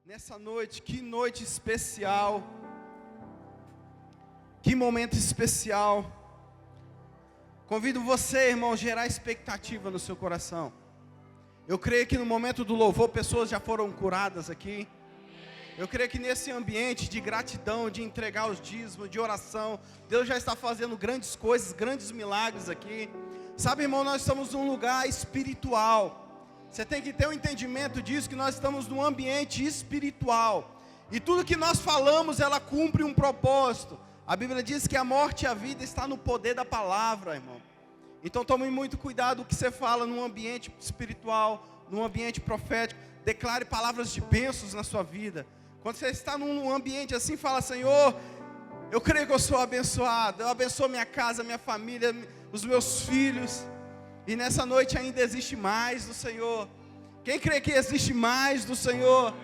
Nessa noite, que noite especial, que momento especial. Convido você, irmão, a gerar expectativa no seu coração. Eu creio que no momento do louvor, pessoas já foram curadas aqui. Eu creio que nesse ambiente de gratidão, de entregar os dízimos, de oração, Deus já está fazendo grandes coisas, grandes milagres aqui. Sabe, irmão, nós estamos num lugar espiritual. Você tem que ter um entendimento disso, que nós estamos num ambiente espiritual. E tudo que nós falamos, ela cumpre um propósito. A Bíblia diz que a morte e a vida está no poder da palavra, irmão. Então tome muito cuidado o que você fala num ambiente espiritual, num ambiente profético. Declare palavras de bênçãos na sua vida. Quando você está num ambiente assim, fala: Senhor, eu creio que eu sou abençoado. Eu abençoo minha casa, minha família, os meus filhos. E nessa noite ainda existe mais do Senhor. Quem crê que existe mais do Senhor?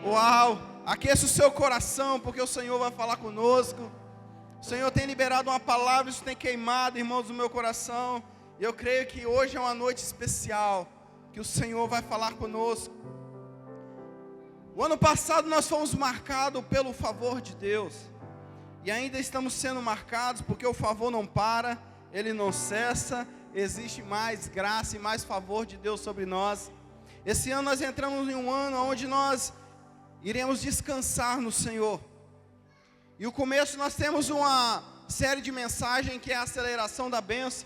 Uau! Aqueça o seu coração, porque o Senhor vai falar conosco. O Senhor tem liberado uma palavra, isso tem queimado, irmãos, no meu coração. E eu creio que hoje é uma noite especial, que o Senhor vai falar conosco. O ano passado nós fomos marcados pelo favor de Deus. E ainda estamos sendo marcados, porque o favor não para, ele não cessa. Existe mais graça e mais favor de Deus sobre nós. Esse ano nós entramos em um ano onde nós iremos descansar no Senhor. E o começo nós temos uma série de mensagens que é a aceleração da bênção.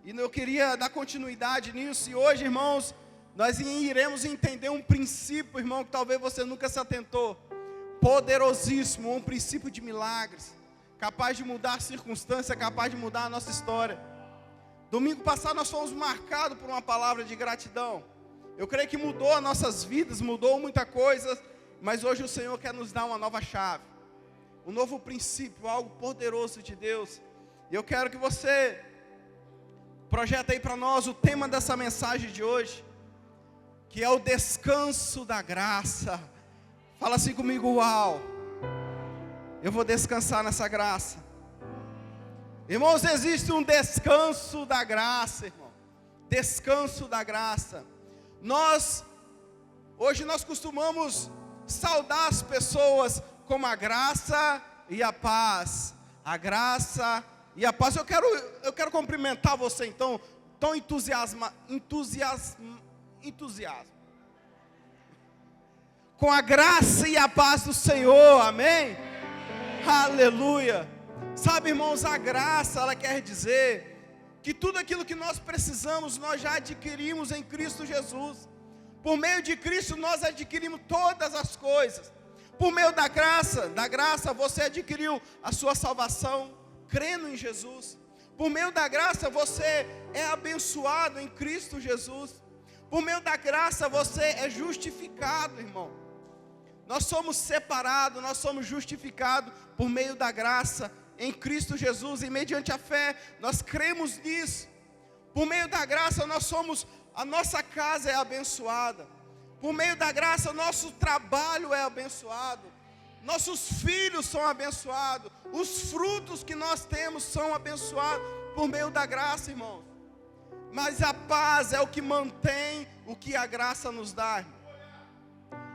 E eu queria dar continuidade nisso. E hoje, irmãos, nós iremos entender um princípio, irmão, que talvez você nunca se atentou. Poderosíssimo, um princípio de milagres. Capaz de mudar a circunstância, capaz de mudar a nossa história. Domingo passado nós fomos marcados por uma palavra de gratidão. Eu creio que mudou as nossas vidas, mudou muita coisa. Mas hoje o Senhor quer nos dar uma nova chave. Um novo princípio, algo poderoso de Deus. E eu quero que você projeta aí para nós o tema dessa mensagem de hoje, que é o descanso da graça. Fala assim comigo: uau! Eu vou descansar nessa graça. Irmãos, existe um descanso da graça, irmão. Descanso da graça. Hoje nós costumamos saudar as pessoas com a graça e a paz. A graça e a paz. Eu quero cumprimentar você então, tão entusiasmo. Com a graça e a paz do Senhor, amém? Aleluia. Sabe, irmãos, a graça, ela quer dizer que tudo aquilo que nós precisamos, nós já adquirimos em Cristo Jesus. Por meio de Cristo, nós adquirimos todas as coisas. Por meio da graça, você adquiriu a sua salvação, crendo em Jesus. Por meio da graça, você é abençoado em Cristo Jesus. Por meio da graça, você é justificado, irmão. Nós somos separados, nós somos justificados por meio da graça em Cristo Jesus, e mediante a fé, nós cremos nisso. Por meio da graça, a nossa casa é abençoada. Por meio da graça, nosso trabalho é abençoado. Nossos filhos são abençoados. Os frutos que nós temos são abençoados por meio da graça, irmãos. Mas a paz é o que mantém o que a graça nos dá, irmão.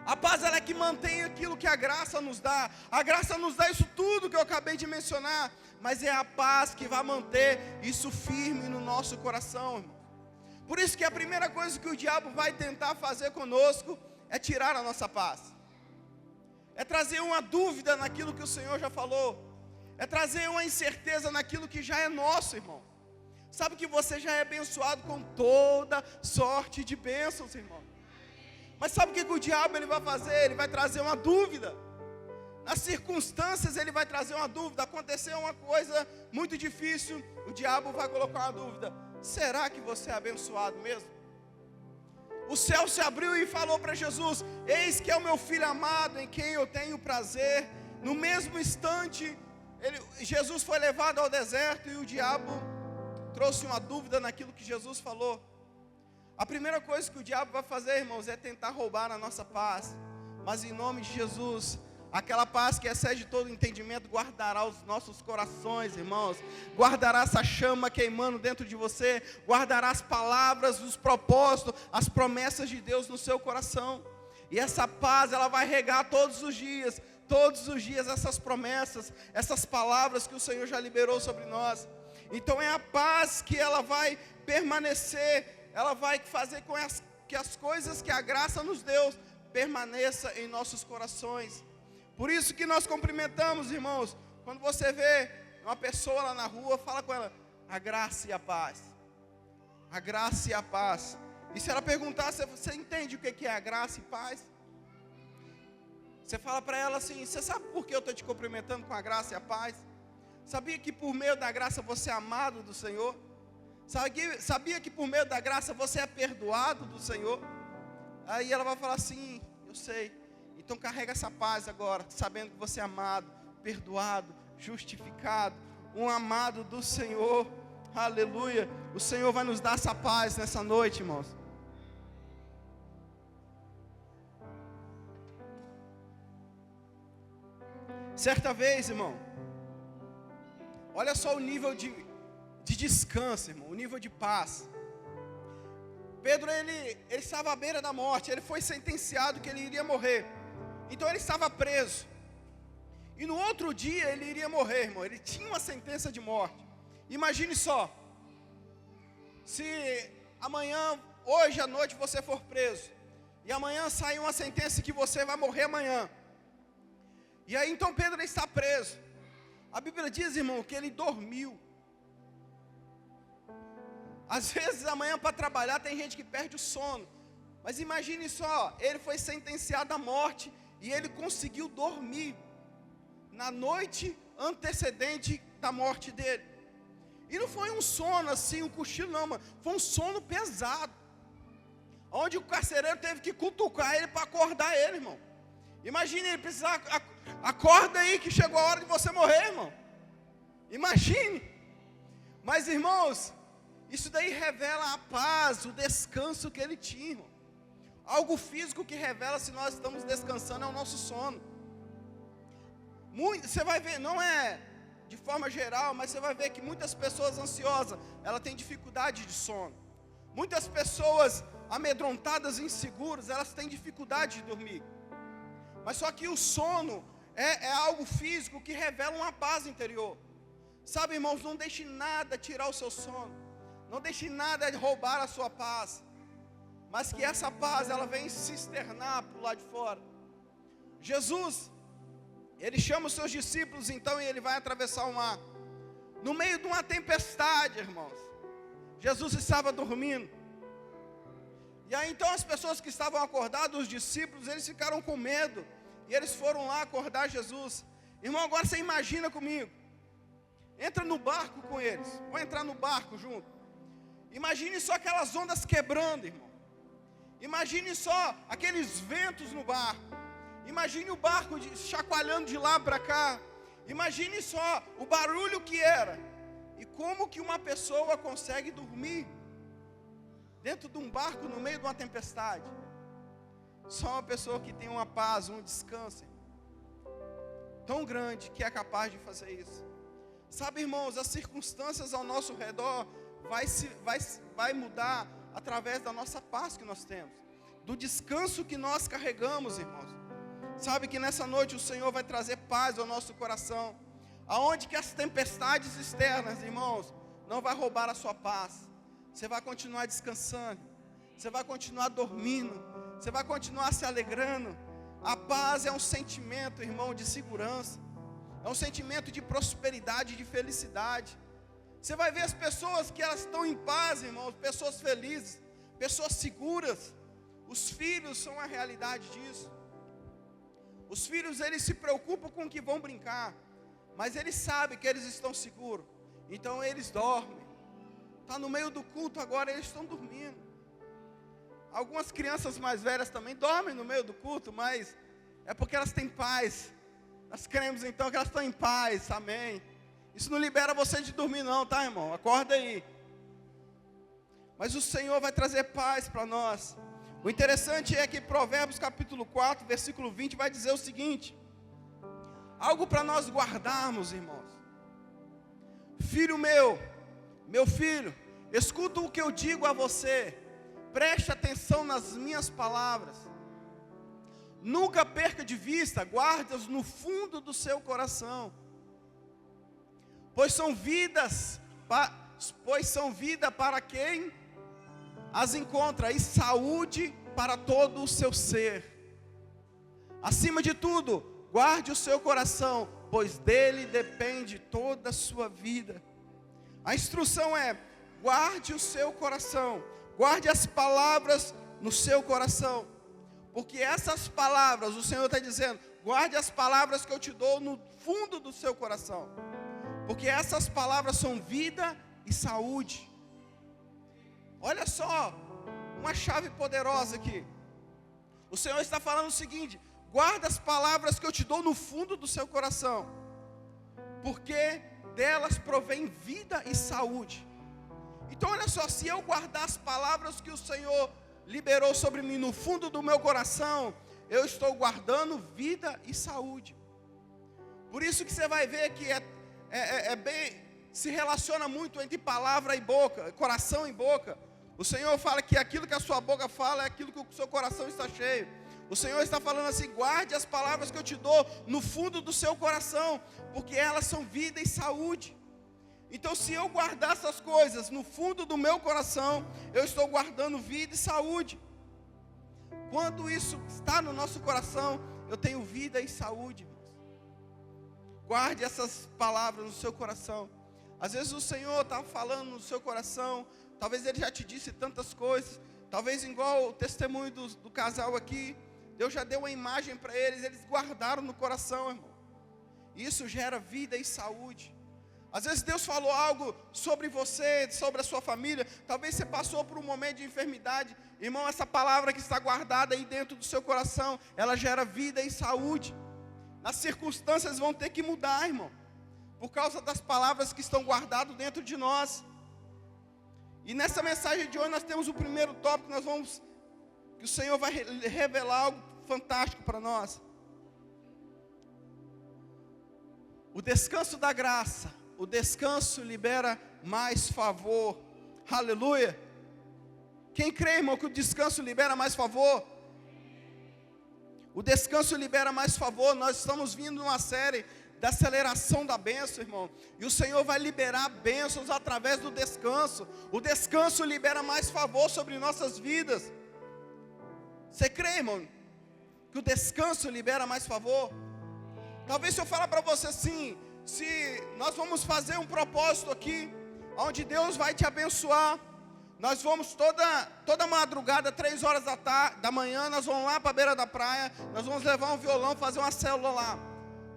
A paz ela é que mantém aquilo que a graça nos dá. A graça nos dá isso tudo que eu acabei de mencionar. Mas é a paz que vai manter isso firme no nosso coração, irmão. Por isso que a primeira coisa que o diabo vai tentar fazer conosco é tirar a nossa paz. É trazer uma dúvida naquilo que o Senhor já falou. É trazer uma incerteza naquilo que já é nosso, irmão. Sabe que você já é abençoado com toda sorte de bênçãos, irmão. Mas sabe o que o diabo ele vai fazer? Ele vai trazer uma dúvida. Nas circunstâncias ele vai trazer uma dúvida. Aconteceu uma coisa muito difícil, o diabo vai colocar uma dúvida. Será que você é abençoado mesmo? O céu se abriu e falou para Jesus: eis que é o meu filho amado, em quem eu tenho prazer. No mesmo instante, Jesus foi levado ao deserto e o diabo trouxe uma dúvida naquilo que Jesus falou. A primeira coisa que o diabo vai fazer, irmãos, é tentar roubar a nossa paz. Mas em nome de Jesus, aquela paz que excede todo entendimento guardará os nossos corações, irmãos. Guardará essa chama queimando dentro de você. Guardará as palavras, os propósitos, as promessas de Deus no seu coração. E essa paz, ela vai regar todos os dias essas promessas, essas palavras que o Senhor já liberou sobre nós. Então é a paz que ela vai permanecer, ela vai fazer com que as coisas que a graça nos deu permaneça em nossos corações. Por isso que nós cumprimentamos, irmãos, quando você vê uma pessoa lá na rua, fala com ela, a graça e a paz. A graça e a paz. E se ela perguntar, você entende o que é a graça e paz? Você fala para ela assim, você sabe por que eu estou te cumprimentando com a graça e a paz? Sabia que por meio da graça você é amado do Senhor? Sabia que por meio da graça você é perdoado do Senhor? Aí ela vai falar assim, eu sei. Então carrega essa paz agora, sabendo que você é amado, perdoado, justificado, um amado do Senhor. Aleluia. O Senhor vai nos dar essa paz nessa noite, irmãos. Certa vez, irmão, olha só o nível de descanso, irmão, o nível de paz. Pedro, ele estava à beira da morte, ele foi sentenciado que ele iria morrer. Então ele estava preso. E no outro dia ele iria morrer, irmão, ele tinha uma sentença de morte. Imagine só, se amanhã, hoje à noite você for preso, e amanhã sair uma sentença que você vai morrer amanhã. E aí então Pedro está preso. A Bíblia diz, irmão, que ele dormiu. Às vezes amanhã para trabalhar tem gente que perde o sono. Mas imagine só, ele foi sentenciado à morte e ele conseguiu dormir na noite antecedente da morte dele. E não foi um sono assim, um cochilo não, mano. Foi um sono pesado. Onde o carcereiro teve que cutucar ele para acordar ele, irmão. Imagine ele precisar, acorda aí que chegou a hora de você morrer, irmão. Imagine. Mas, irmãos, isso daí revela a paz, o descanso que ele tinha, irmão. Algo físico que revela se nós estamos descansando é o nosso sono. Você vai ver, não é de forma geral, mas você vai ver que muitas pessoas ansiosas, ela tem dificuldade de sono. Muitas pessoas amedrontadas e inseguras, elas têm dificuldade de dormir. Mas só que o sono é algo físico que revela uma paz interior. Sabe, irmãos, não deixe nada tirar o seu sono. Não deixe nada roubar a sua paz. Mas que essa paz, ela vem se externar para o lado de fora. Jesus, ele chama os seus discípulos então e ele vai atravessar o mar. No meio de uma tempestade, irmãos. Jesus estava dormindo. E aí então as pessoas que estavam acordadas, os discípulos, eles ficaram com medo. E eles foram lá acordar Jesus. Irmão, agora você imagina comigo. Entra no barco com eles. Vou entrar no barco junto. Imagine só aquelas ondas quebrando, irmão. Imagine só aqueles ventos no barco. Imagine o barco chacoalhando de lá para cá. Imagine só o barulho que era. E como que uma pessoa consegue dormir dentro de um barco no meio de uma tempestade? Só uma pessoa que tem uma paz, um descanso tão grande que é capaz de fazer isso. Sabe, irmãos, as circunstâncias ao nosso redor vai mudar através da nossa paz que nós temos, do descanso que nós carregamos, irmãos. Sabe que nessa noite o Senhor vai trazer paz ao nosso coração, aonde que as tempestades externas, irmãos, não vai roubar a sua paz. Você vai continuar descansando, você vai continuar dormindo, você vai continuar se alegrando. A paz é um sentimento, irmão, de segurança. É um sentimento de prosperidade, de felicidade. Você vai ver as pessoas que elas estão em paz, irmãos, pessoas felizes, pessoas seguras. Os filhos são a realidade disso. Os filhos, eles se preocupam com o que vão brincar, mas eles sabem que eles estão seguros. Então eles dormem. Está no meio do culto agora, eles estão dormindo. Algumas crianças mais velhas também dormem no meio do culto, mas é porque elas têm paz. Nós cremos então que elas estão em paz, amém. Isso não libera você de dormir não, tá, irmão? Acorda aí. Mas o Senhor vai trazer paz para nós. O interessante é que Provérbios capítulo 4, versículo 20 vai dizer o seguinte: algo para nós guardarmos, irmãos. Filho meu filho, escuta o que eu digo a você. Preste atenção nas minhas palavras. nunca perca de vista, guarde-as no fundo do seu coração, pois são vida para quem as encontra, e saúde para todo o seu ser. Acima de tudo, guarde o seu coração, pois dele depende toda a sua vida. A instrução é: guarde o seu coração, guarde as palavras no seu coração, porque essas palavras, o Senhor está dizendo, guarde as palavras que eu te dou no fundo do seu coração, porque essas palavras são vida e saúde. Olha só, uma chave poderosa aqui. O Senhor está falando o seguinte: guarda as palavras que eu te dou no fundo do seu coração, porque delas provém vida e saúde. Então olha só, se eu guardar as palavras que o Senhor liberou sobre mim no fundo do meu coração, eu estou guardando vida e saúde. Por isso que você vai ver que se relaciona muito entre palavra e boca, coração e boca. O Senhor fala que aquilo que a sua boca fala é aquilo que o seu coração está cheio. O Senhor está falando assim: guarde as palavras que eu te dou no fundo do seu coração, porque elas são vida e saúde. Então, se eu guardar essas coisas no fundo do meu coração, eu estou guardando vida e saúde. Quando isso está no nosso coração, eu tenho vida e saúde. Guarde essas palavras no seu coração. Às vezes o Senhor está falando no seu coração, talvez Ele já te disse tantas coisas, talvez igual o testemunho do casal aqui, Deus já deu uma imagem para eles guardaram no coração, irmão. Isso gera vida e saúde. Às vezes Deus falou algo sobre você, sobre a sua família, talvez você passou por um momento de enfermidade, irmão, essa palavra que está guardada aí dentro do seu coração, ela gera vida e saúde. As circunstâncias vão ter que mudar, irmão, por causa das palavras que estão guardadas dentro de nós. E nessa mensagem de hoje nós temos o primeiro tópico, que o Senhor vai revelar algo fantástico para nós. O descanso da graça. O descanso libera mais favor. Aleluia. Quem crê, irmão, que o descanso libera mais favor? O descanso libera mais favor. Nós estamos vindo numa série da aceleração da bênção, irmão. E o Senhor vai liberar bênçãos através do descanso. O descanso libera mais favor sobre nossas vidas. Você crê, irmão, que o descanso libera mais favor? Talvez se eu falar para você assim, se nós vamos fazer um propósito aqui, onde Deus vai te abençoar, nós vamos toda madrugada, 3 horas da manhã, nós vamos lá para a beira da praia, nós vamos levar um violão, fazer uma célula lá.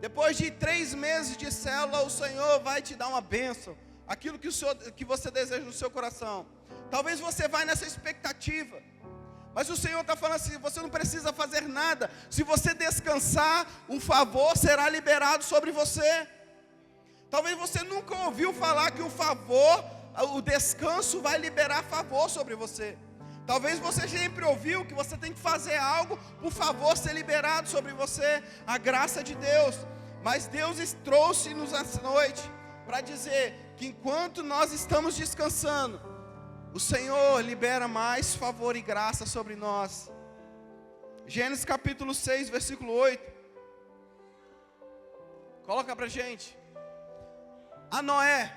Depois de 3 meses de célula, o Senhor vai te dar uma bênção, aquilo que você deseja no seu coração. Talvez você vai nessa expectativa, mas o Senhor está falando assim: você não precisa fazer nada. Se você descansar, o favor será liberado sobre você. Talvez você nunca ouviu falar que o descanso vai liberar favor sobre você. Talvez você sempre ouviu que você tem que fazer algo para o favor ser liberado sobre você, a graça de Deus. Mas Deus trouxe-nos essa noite para dizer que enquanto nós estamos descansando, o Senhor libera mais favor e graça sobre nós. Gênesis capítulo 6, versículo 8. Coloca para a gente. A Noé,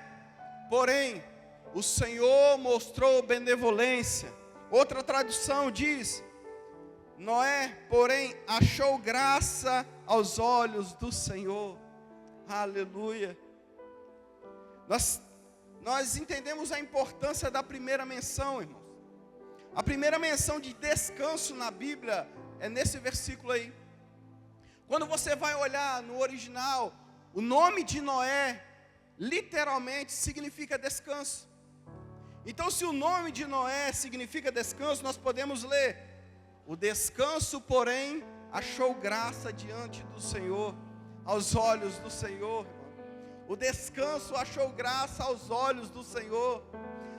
porém, o Senhor mostrou benevolência. Outra tradução diz: Noé, porém, achou graça aos olhos do Senhor. Aleluia. Nós entendemos a importância da primeira menção, irmãos. A primeira menção de descanso na Bíblia é nesse versículo aí. Quando você vai olhar no original, o nome de Noé literalmente significa descanso. Então, se o nome de Noé significa descanso, nós podemos ler: o descanso, porém, achou graça diante do Senhor, aos olhos do Senhor. O descanso achou graça aos olhos do Senhor.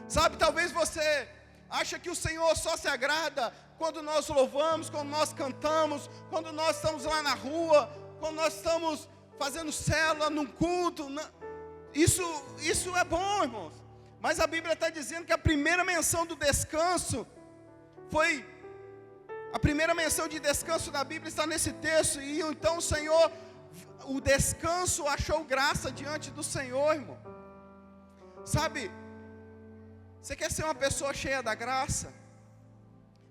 Sabe, talvez você acha que o Senhor só se agrada quando nós louvamos, quando nós cantamos, quando nós estamos lá na rua, quando nós estamos fazendo célula num culto. Isso é bom, irmãos. Mas a Bíblia está dizendo que a primeira menção do descanso foi A primeira menção de descanso na Bíblia está nesse texto. E então o Senhor, o descanso achou graça diante do Senhor, irmão. Sabe, você quer ser uma pessoa cheia da graça?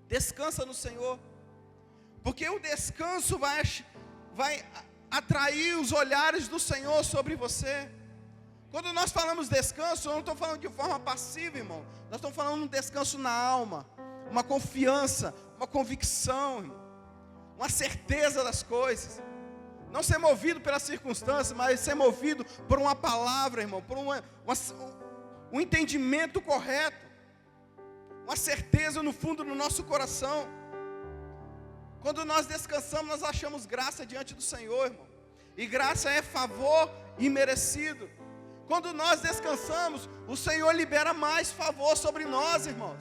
Descansa no Senhor. Porque o descanso vai atrair os olhares do Senhor sobre você. Quando nós falamos descanso, eu não estou falando de forma passiva, irmão. Nós estamos falando de um descanso na alma, uma confiança, uma convicção, irmão, uma certeza das coisas. Não ser movido pelas circunstâncias, mas ser movido por uma palavra, irmão, por um entendimento correto, uma certeza no fundo do nosso coração. Quando nós descansamos, nós achamos graça diante do Senhor, irmão. E graça é favor imerecido. Quando nós descansamos, o Senhor libera mais favor sobre nós, irmãos.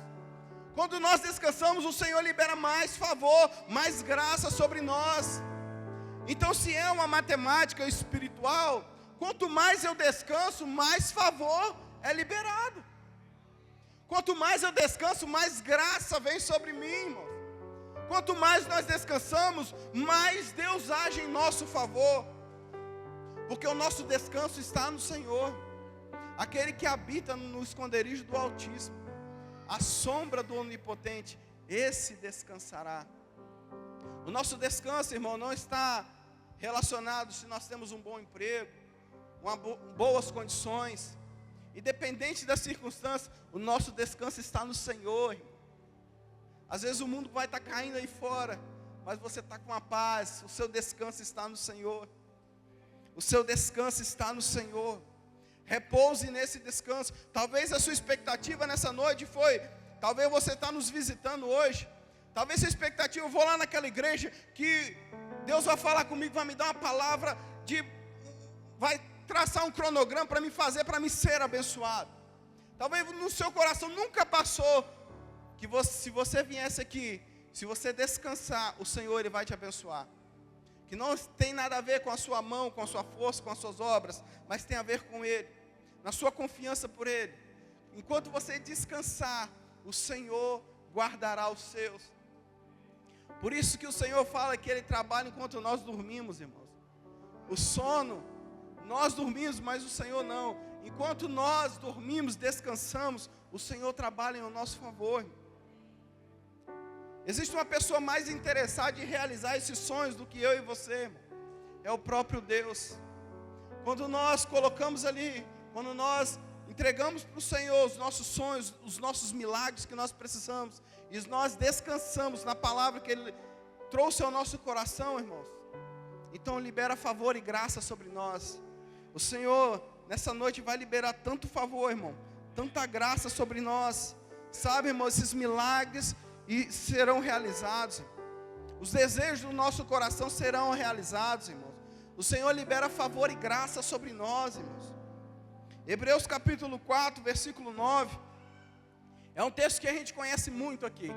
Quando nós descansamos, o Senhor libera mais favor, mais graça sobre nós. Então, se é uma matemática espiritual, quanto mais eu descanso, mais favor é liberado. Quanto mais eu descanso, mais graça vem sobre mim, irmãos. Quanto mais nós descansamos, mais Deus age em nosso favor. Porque o nosso descanso está no Senhor. Aquele que habita no esconderijo do Altíssimo, a sombra do Onipotente, esse descansará. O nosso descanso, irmão, não está relacionado se nós temos um bom emprego, boas condições. Independente das circunstâncias, o nosso descanso está no Senhor, irmão. Às vezes o mundo vai estar caindo aí fora, mas você está com a paz, o seu descanso está no Senhor. O seu descanso está no Senhor. Repouse nesse descanso. Talvez a sua expectativa nessa noite foi, talvez você está nos visitando hoje, talvez a sua expectativa, eu vou lá naquela igreja, que Deus vai falar comigo, vai me dar uma palavra, vai traçar um cronograma para me fazer, para me ser abençoado. Talvez no seu coração nunca passou, que se você viesse aqui, se você descansar, o Senhor Ele vai te abençoar. Que não tem nada a ver com a sua mão, com a sua força, com as suas obras, mas tem a ver com Ele, na sua confiança por Ele. Enquanto você descansar, o Senhor guardará os seus. Por isso que o Senhor fala que Ele trabalha enquanto nós dormimos, irmãos. O sono, nós dormimos, mas o Senhor não. Enquanto nós dormimos, descansamos, o Senhor trabalha em nosso favor. Existe uma pessoa mais interessada em realizar esses sonhos do que eu e você, irmão. É o próprio Deus. Quando nós colocamos ali, quando nós entregamos para o Senhor os nossos sonhos, os nossos milagres que nós precisamos, e nós descansamos na palavra que Ele trouxe ao nosso coração, irmãos, então libera favor e graça sobre nós. O Senhor, nessa noite, vai liberar tanto favor, irmão, tanta graça sobre nós, sabe, irmão, esses milagres e serão realizados. Os desejos do nosso coração serão realizados, irmãos. O Senhor libera favor e graça sobre nós, irmãos. Hebreus capítulo 4, versículo 9. É um texto que a gente conhece muito aqui,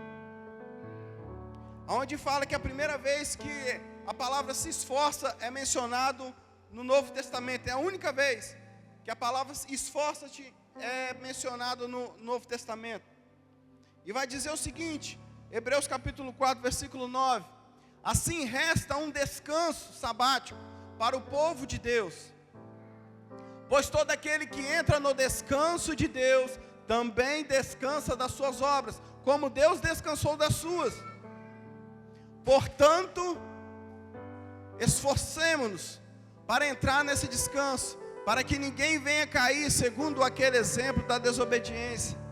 onde fala que a primeira vez que a palavra se esforça é mencionado no Novo Testamento. É a única vez que a palavra esforça-te é mencionado no Novo Testamento. E vai dizer o seguinte, Hebreus capítulo 4, versículo 9. Assim resta um descanso sabático para o povo de Deus. Pois todo aquele que entra no descanso de Deus, também descansa das suas obras, como Deus descansou das suas. Portanto, esforcemo-nos para entrar nesse descanso, para que ninguém venha cair segundo aquele exemplo da desobediência.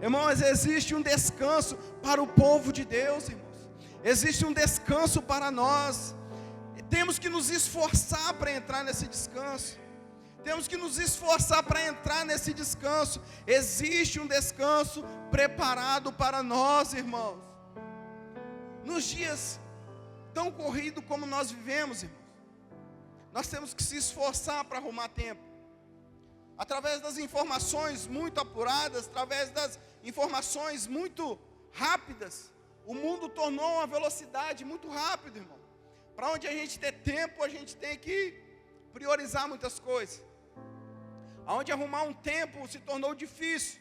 Irmãos, existe um descanso para o povo de Deus, irmãos. Existe um descanso para nós. Temos que nos esforçar para entrar nesse descanso. Temos que nos esforçar para entrar nesse descanso. Existe um descanso preparado para nós, irmãos. Nos dias tão corridos como nós vivemos, irmãos, nós temos que se esforçar para arrumar tempo. Através das informações muito apuradas, através das informações muito rápidas, o mundo tornou uma velocidade muito rápida, irmão. Para onde a gente ter tempo, a gente tem que priorizar muitas coisas. Aonde arrumar um tempo se tornou difícil.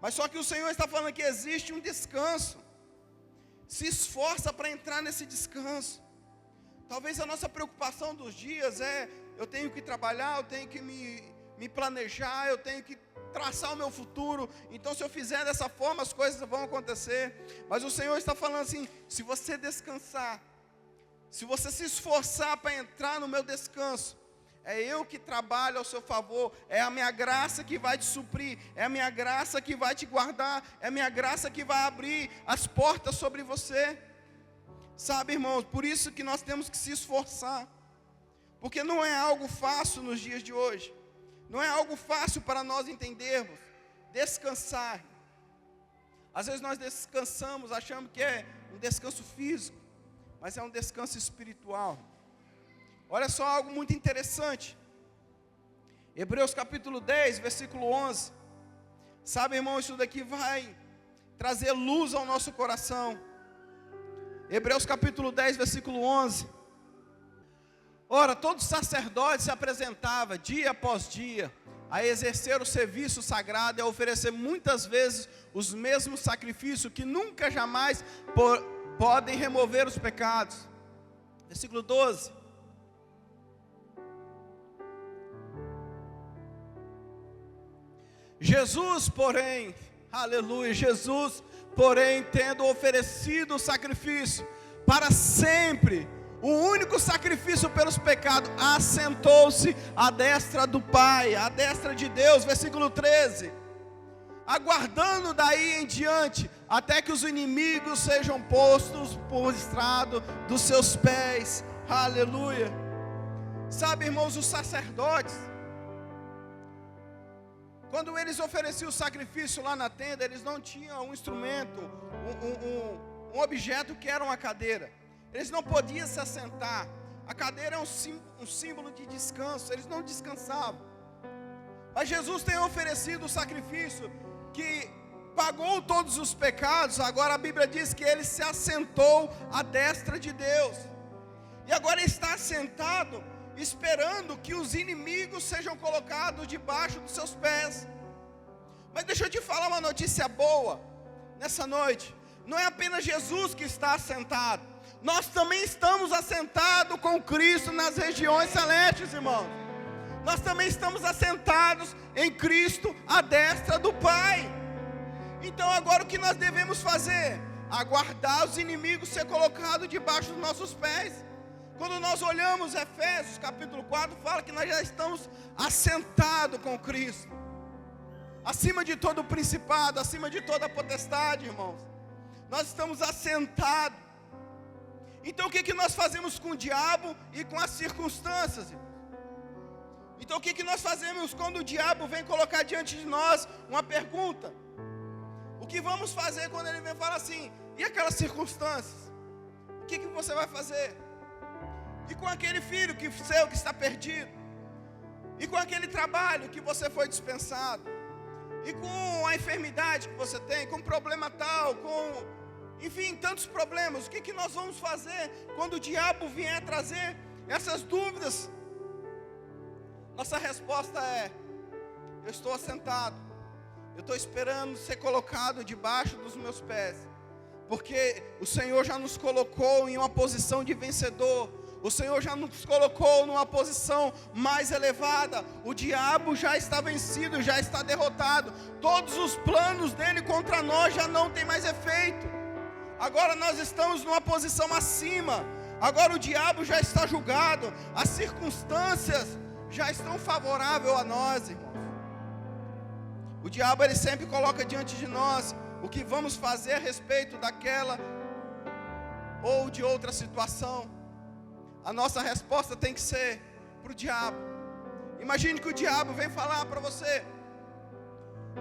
Mas só que o Senhor está falando que existe um descanso. se esforça para entrar nesse descanso. Talvez a nossa preocupação dos dias é: eu tenho que trabalhar, eu tenho que me planejar, eu tenho que traçar o meu futuro. Então, se eu fizer dessa forma, as coisas vão acontecer. Mas o Senhor está falando assim: se você descansar, se você se esforçar para entrar no meu descanso, é eu que trabalho ao seu favor, é a minha graça que vai te suprir, é a minha graça que vai te guardar, é a minha graça que vai abrir as portas sobre você. Sabe, irmãos, por isso que nós temos que se esforçar, porque não é algo fácil nos dias de hoje, não é algo fácil para nós entendermos, descansar. Às vezes nós descansamos achando que é um descanso físico, mas é um descanso espiritual. Olha só algo muito interessante, Hebreus capítulo 10, versículo 11, sabe, irmão, isso daqui vai trazer luz ao nosso coração. Hebreus capítulo 10, versículo 11. Ora, todo sacerdote se apresentava dia após dia a exercer o serviço sagrado e a oferecer muitas vezes os mesmos sacrifícios que nunca jamais podem remover os pecados. Versículo 12. Jesus, porém, aleluia, Jesus, porém, tendo oferecido o sacrifício para sempre, o único sacrifício pelos pecados, assentou-se à destra do Pai, à destra de Deus, versículo 13, aguardando daí em diante, até que os inimigos sejam postos por estrado dos seus pés, aleluia. Sabe, irmãos, os sacerdotes, quando eles ofereciam o sacrifício lá na tenda, eles não tinham um instrumento, um objeto que era uma cadeira. Eles não podiam se assentar. A cadeira é um símbolo de descanso. Eles não descansavam. Mas Jesus tem oferecido o sacrifício que pagou todos os pecados. Agora a Bíblia diz que ele se assentou à destra de Deus. E agora ele está assentado, esperando que os inimigos sejam colocados debaixo dos seus pés. Mas deixa eu te falar uma notícia boa nessa noite. Não é apenas Jesus que está assentado, nós também estamos assentados com Cristo nas regiões celestes, irmãos. Nós também estamos assentados em Cristo à destra do Pai. Então agora o que nós devemos fazer? Aguardar os inimigos ser colocados debaixo dos nossos pés. Quando nós olhamos Efésios capítulo 4, fala que nós já estamos assentados com Cristo, acima de todo o principado, acima de toda a potestade, irmãos. Nós estamos assentados. Então o que nós fazemos com o diabo e com as circunstâncias, irmãos? Então o que nós fazemos quando o diabo vem colocar diante de nós uma pergunta? O que vamos fazer quando ele vem falar assim: e aquelas circunstâncias? O que você vai fazer? E com aquele filho seu que está perdido? E com aquele trabalho que você foi dispensado? E com a enfermidade que você tem, com problema tal, enfim, tantos problemas. O que nós vamos fazer quando o diabo vier trazer essas dúvidas? Nossa resposta é: eu estou assentado, eu estou esperando ser colocado debaixo dos meus pés, porque o Senhor já nos colocou em uma posição de vencedor. O Senhor já nos colocou numa posição mais elevada. O diabo já está vencido, já está derrotado. Todos os planos dele contra nós já não tem mais efeito. Agora nós estamos numa posição acima. Agora o diabo já está julgado. As circunstâncias já estão favoráveis a nós, irmãos. O diabo ele sempre coloca diante de nós o que vamos fazer a respeito daquela ou de outra situação. A nossa resposta tem que ser para o diabo. Imagine que o diabo vem falar para você: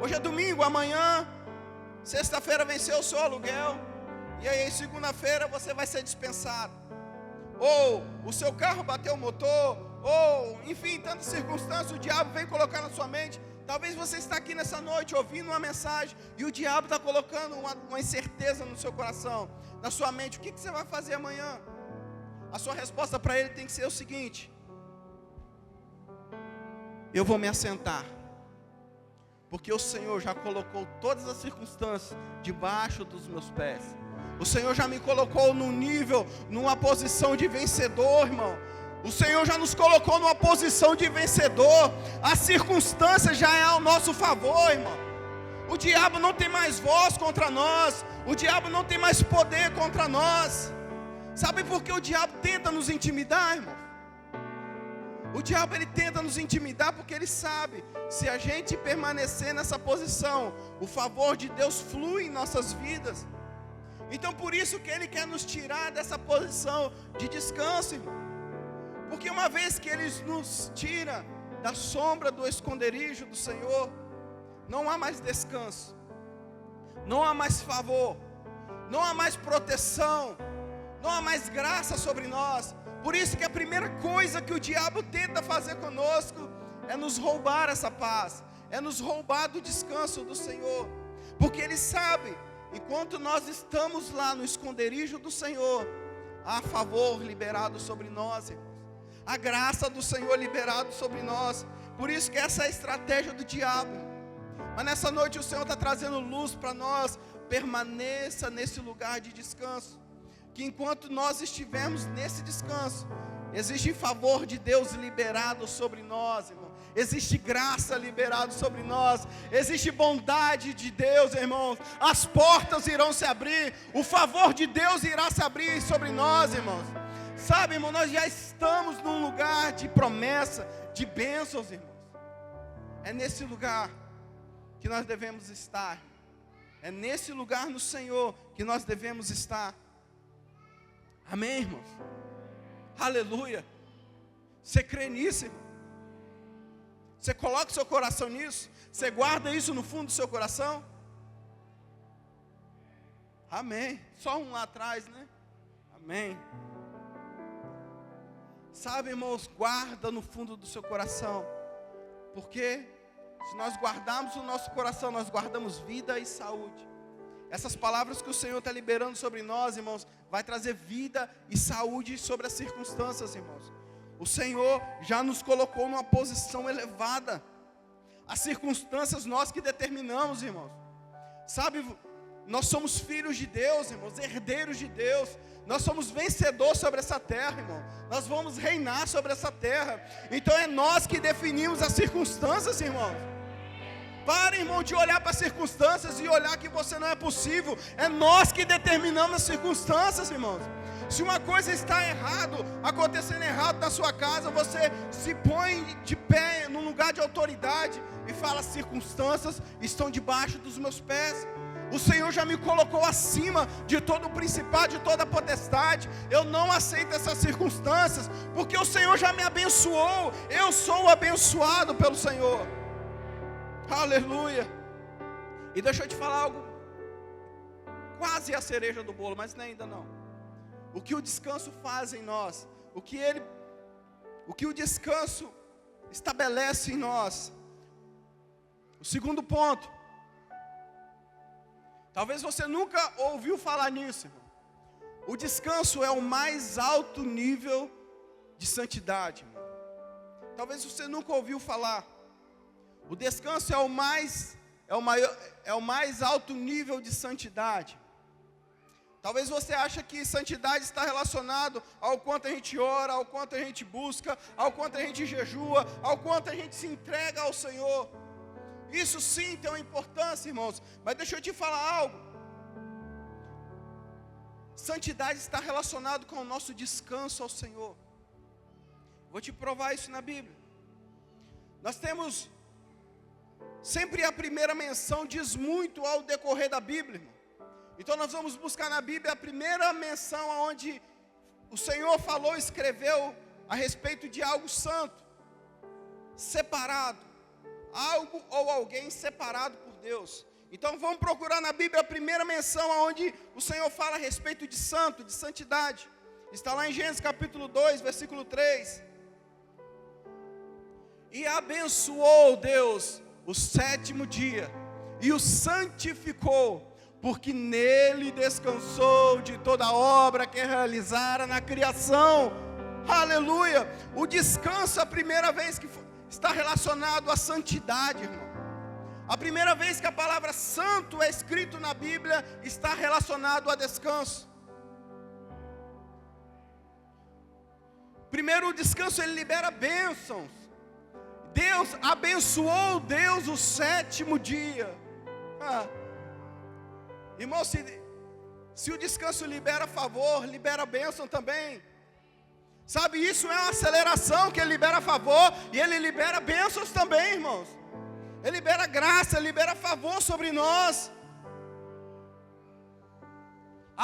hoje é domingo, amanhã, sexta-feira venceu o seu aluguel, e aí segunda-feira você vai ser dispensado. Ou o seu carro bateu o motor, ou enfim, tantas circunstâncias o diabo vem colocar na sua mente. Talvez você está aqui nessa noite ouvindo uma mensagem e o diabo está colocando uma incerteza no seu coração, na sua mente. O que você vai fazer amanhã? A sua resposta para ele tem que ser o seguinte: eu vou me assentar, porque o Senhor já colocou todas as circunstâncias debaixo dos meus pés. O Senhor já me colocou num nível, numa posição de vencedor, irmão. O Senhor já nos colocou numa posição de vencedor. A circunstância já é ao nosso favor, irmão. O diabo não tem mais voz contra nós. O diabo não tem mais poder contra nós. Sabe por que o diabo tenta nos intimidar, irmão? O diabo ele tenta nos intimidar porque ele sabe, se a gente permanecer nessa posição, o favor de Deus flui em nossas vidas. Então por isso que ele quer nos tirar dessa posição de descanso, irmão. Porque uma vez que ele nos tira da sombra do esconderijo do Senhor, não há mais descanso, não há mais favor, não há mais proteção, não há mais graça sobre nós. Por isso que a primeira coisa que o diabo tenta fazer conosco é nos roubar essa paz, é nos roubar do descanso do Senhor. Porque ele sabe, enquanto nós estamos lá no esconderijo do Senhor, há favor liberado sobre nós, irmãos. A graça do Senhor liberado sobre nós. Por isso que essa é a estratégia do diabo. Mas nessa noite o Senhor está trazendo luz para nós. Permaneça nesse lugar de descanso. Que enquanto nós estivermos nesse descanso, existe favor de Deus liberado sobre nós, irmão. Existe graça liberada sobre nós. Existe bondade de Deus, irmãos. As portas irão se abrir. O favor de Deus irá se abrir sobre nós, irmãos. Sabe, irmão, nós já estamos num lugar de promessa, de bênçãos, irmãos. É nesse lugar que nós devemos estar. É nesse lugar no Senhor que nós devemos estar. Amém, irmãos? Aleluia. Você crê nisso, irmão? Você coloca o seu coração nisso? Você guarda isso no fundo do seu coração? Amém. Só um lá atrás, né? Amém. Sabe, irmãos, guarda no fundo do seu coração. Porque se nós guardarmos o nosso coração, nós guardamos vida e saúde. Essas palavras que o Senhor está liberando sobre nós, irmãos, vai trazer vida e saúde sobre as circunstâncias, irmãos. O Senhor já nos colocou numa posição elevada. As circunstâncias nós que determinamos, irmãos. Sabe, nós somos filhos de Deus, irmãos, herdeiros de Deus. Nós somos vencedores sobre essa terra, irmão. Nós vamos reinar sobre essa terra. Então é nós que definimos as circunstâncias, irmãos. Pare, irmão, de olhar para as circunstâncias e olhar que você não é possível. É nós que determinamos as circunstâncias, irmãos. Se uma coisa está acontecendo errado na sua casa, você se põe de pé num lugar de autoridade e fala: as circunstâncias estão debaixo dos meus pés. O Senhor já me colocou acima de todo o principado, de toda a potestade. Eu não aceito essas circunstâncias, porque o Senhor já me abençoou. Eu sou abençoado pelo Senhor. Aleluia. E deixa eu te falar algo, quase a cereja do bolo, mas ainda não. O que o descanso faz em nós, o que o descanso estabelece em nós. O segundo ponto, talvez você nunca ouviu falar nisso, irmão. O descanso é o mais alto nível de santidade, irmão. Talvez você nunca ouviu falar. O descanso é o mais alto nível de santidade. Talvez você ache que santidade está relacionado ao quanto a gente ora, ao quanto a gente busca, ao quanto a gente jejua, ao quanto a gente se entrega ao Senhor. Isso sim tem uma importância, irmãos. Mas deixa eu te falar algo. Santidade está relacionado com o nosso descanso ao Senhor. Vou te provar isso na Bíblia. Nós temos sempre a primeira menção diz muito ao decorrer da Bíblia, irmão. Então nós vamos buscar na Bíblia a primeira menção onde o Senhor falou, escreveu a respeito de algo santo, separado, algo ou alguém separado por Deus. Então vamos procurar na Bíblia a primeira menção onde o Senhor fala a respeito de santo, de santidade. Está lá em Gênesis capítulo 2, versículo 3. E abençoou Deus o sétimo dia e o santificou, porque nele descansou de toda a obra que realizara na criação. Aleluia! O descanso, a primeira vez que está relacionado à santidade, irmão. A primeira vez que a palavra santo é escrito na Bíblia está relacionado a descanso. Primeiro, o descanso ele libera bênçãos. Deus abençoou o sétimo dia. Irmão, se o descanso libera favor, libera bênção também. Sabe, isso é uma aceleração, que ele libera favor e ele libera bênçãos também, irmãos. Ele libera graça, ele libera favor sobre nós.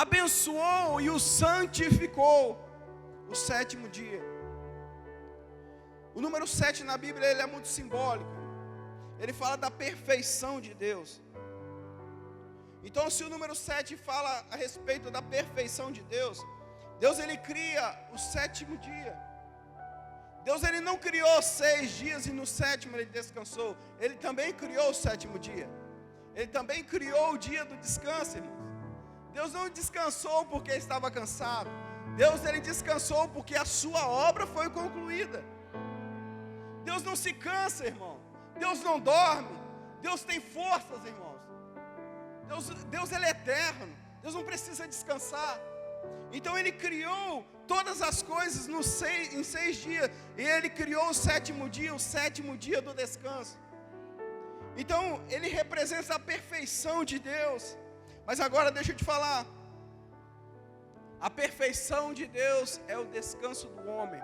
Abençoou e o santificou o sétimo dia. O número 7 na Bíblia ele é muito simbólico. Ele fala da perfeição de Deus. Então, se o número 7 fala a respeito da perfeição de Deus, Deus ele cria o sétimo dia. Deus ele não criou 6 dias e no sétimo ele descansou. Ele também criou o sétimo dia. Ele também criou o dia do descanso, irmãos. Deus não descansou porque estava cansado. Deus ele descansou porque a sua obra foi concluída. Deus não se cansa, irmão. Deus não dorme. Deus tem forças, irmãos. Deus ele é eterno. Deus não precisa descansar. Então ele criou todas as coisas em 6 dias. E ele criou o sétimo dia do descanso. Então ele representa a perfeição de Deus. Mas agora deixa eu te falar. A perfeição de Deus é o descanso do homem.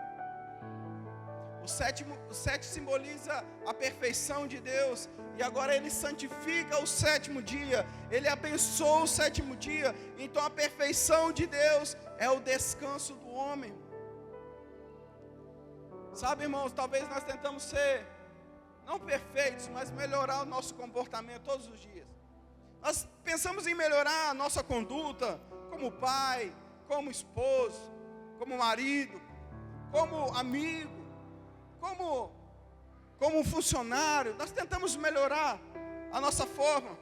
O 7 simboliza a perfeição de Deus. E agora ele santifica o sétimo dia. Ele abençoa o sétimo dia. Então a perfeição de Deus é o descanso do homem. Sabe, irmãos, talvez nós tentamos ser, não perfeitos, mas melhorar o nosso comportamento todos os dias. Nós pensamos em melhorar a nossa conduta, como pai, como esposo, como marido, como amigo, como funcionário. Nós tentamos melhorar a nossa forma.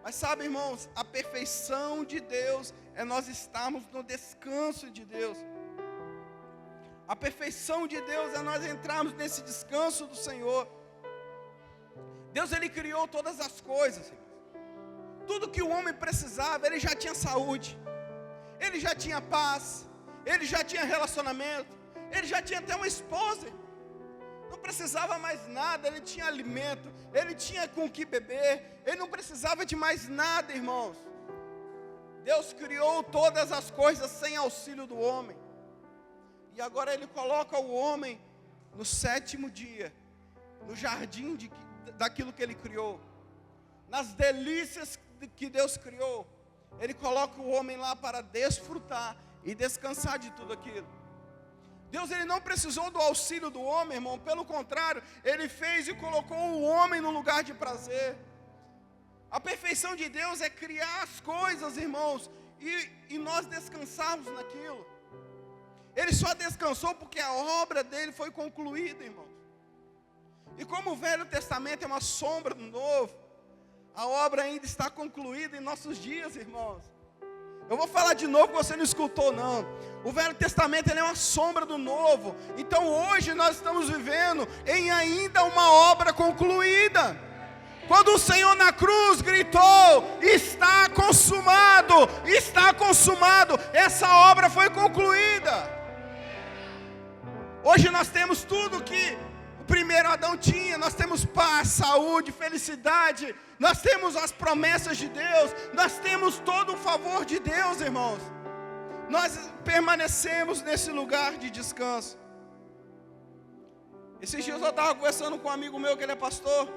Mas sabe, irmãos, a perfeição de Deus é nós estarmos no descanso de Deus. A perfeição de Deus é nós entrarmos nesse descanso do Senhor. Deus ele criou todas as coisas, irmãos. Tudo que o homem precisava, ele já tinha saúde, ele já tinha paz, ele já tinha relacionamento, ele já tinha até uma esposa. Não precisava mais nada, ele tinha alimento, ele tinha com o que beber, ele não precisava de mais nada, irmãos. Deus criou todas as coisas sem auxílio do homem. E agora ele coloca o homem no sétimo dia, no jardim daquilo que ele criou, nas delícias que Deus criou. Ele coloca o homem lá para desfrutar e descansar de tudo aquilo. Deus ele não precisou do auxílio do homem, irmão. Pelo contrário, ele fez e colocou o homem no lugar de prazer. A perfeição de Deus é criar as coisas, irmãos, e nós descansarmos naquilo. Ele só descansou porque a obra dele foi concluída, irmãos. E como o Velho Testamento é uma sombra do Novo, a obra ainda está concluída em nossos dias, irmãos. Eu vou falar de novo, você não escutou não. O Velho Testamento ele é uma sombra do Novo. Então hoje nós estamos vivendo em ainda uma obra concluída. Quando o Senhor na cruz gritou, está consumado, essa obra foi concluída. Hoje nós temos tudo que o primeiro Adão tinha. Nós temos paz, saúde, felicidade. Nós temos as promessas de Deus. Nós temos todo o favor de Deus, irmãos. Nós permanecemos nesse lugar de descanso. Esses dias eu estava conversando com um amigo meu que ele é pastor.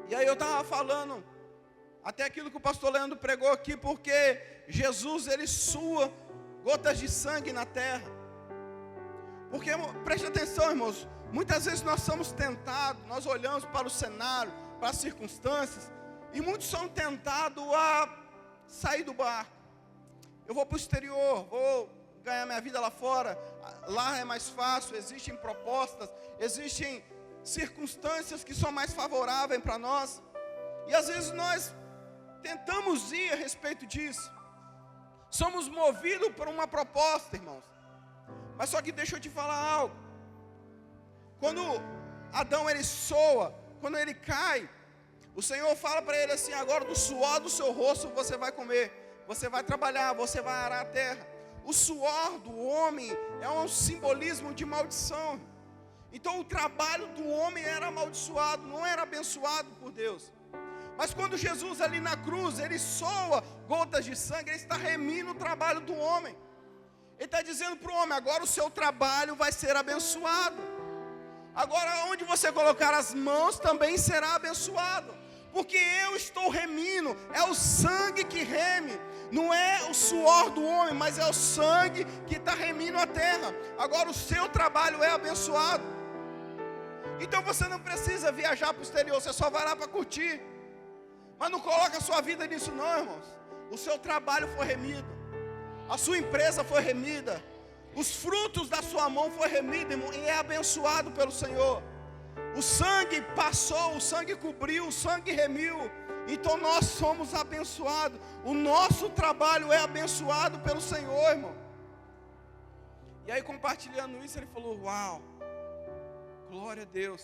E aí eu estava falando até aquilo que o pastor Leandro pregou aqui, porque Jesus ele sua gotas de sangue na terra. Porque, preste atenção, irmãos, muitas vezes nós somos tentados, nós olhamos para o cenário, para as circunstâncias, e muitos são tentados a sair do barco. Eu vou para o exterior, vou ganhar minha vida lá fora, lá é mais fácil, existem propostas, existem circunstâncias que são mais favoráveis para nós, e às vezes nós tentamos ir a respeito disso, somos movidos por uma proposta, irmãos. Mas só que deixa eu te falar algo. Quando Adão ele soa, quando ele cai, O Senhor fala para ele assim: agora do suor do seu rosto você vai comer, você vai trabalhar, você vai arar a terra. O suor do homem é um simbolismo de maldição. Então o trabalho do homem era amaldiçoado, não era abençoado por Deus. Mas quando Jesus ali na cruz, ele soa gotas de sangue, ele está remindo o trabalho do homem. Ele está dizendo para o homem: agora o seu trabalho vai ser abençoado. Agora onde você colocar as mãos também será abençoado. Porque eu estou remindo, é o sangue que reme. Não é o suor do homem, mas é o sangue que está remindo a terra. Agora o seu trabalho é abençoado. Então você não precisa viajar para o exterior, você só vai lá para curtir. Mas não coloca a sua vida nisso não, irmãos. O seu trabalho foi remido, a sua empresa foi remida, os frutos da sua mão foi remido, irmão, e é abençoado pelo Senhor. O sangue passou, o sangue cobriu, o sangue remiu. Então nós somos abençoados. O nosso trabalho é abençoado pelo Senhor, irmão. E aí, compartilhando isso, ele falou: uau, glória a Deus,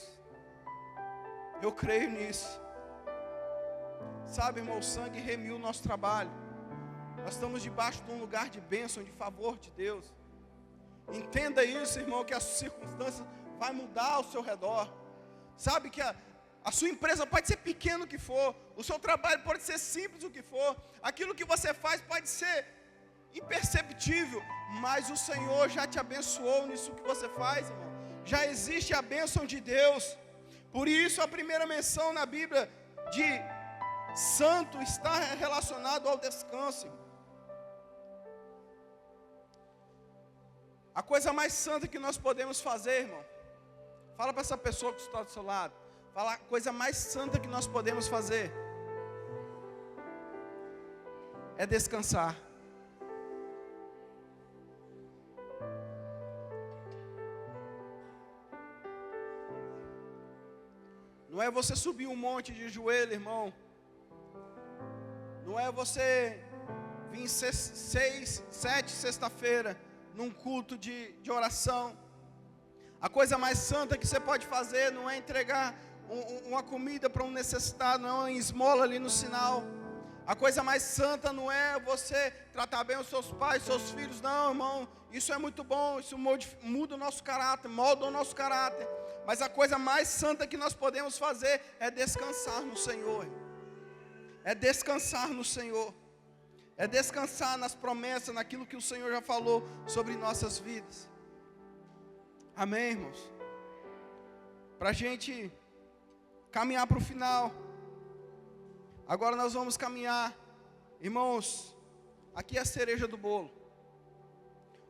eu creio nisso. Sabe, irmão, o sangue remiu o nosso trabalho. Nós estamos debaixo de um lugar de bênção, de favor de Deus. Entenda isso, irmão, que as circunstâncias vai mudar ao seu redor. Sabe que a sua empresa pode ser pequena o que for, o seu trabalho pode ser simples o que for, aquilo que você faz pode ser imperceptível, mas o Senhor já te abençoou nisso que você faz, irmão. Já existe a bênção de Deus. Por isso a primeira menção na Bíblia de santo está relacionado ao descanso, irmão. A coisa mais santa que nós podemos fazer, irmão, fala para essa pessoa que está do seu lado. Fala: a coisa mais santa que nós podemos fazer é descansar. Não é você subir um monte de joelho, irmão. Não é você vir 6, 7 sexta-feira num culto de oração. A coisa mais santa que você pode fazer não é entregar uma comida para um necessitado, não é uma esmola ali no sinal. A coisa mais santa não é você tratar bem os seus pais, seus filhos. Não, irmão, isso é muito bom, isso muda o nosso caráter, molda o nosso caráter. Mas a coisa mais santa que nós podemos fazer é descansar no Senhor. É descansar no Senhor. É descansar nas promessas, naquilo que o Senhor já falou sobre nossas vidas. Amém, irmãos? Para a gente caminhar para o final. Agora nós vamos caminhar. Irmãos, aqui é a cereja do bolo.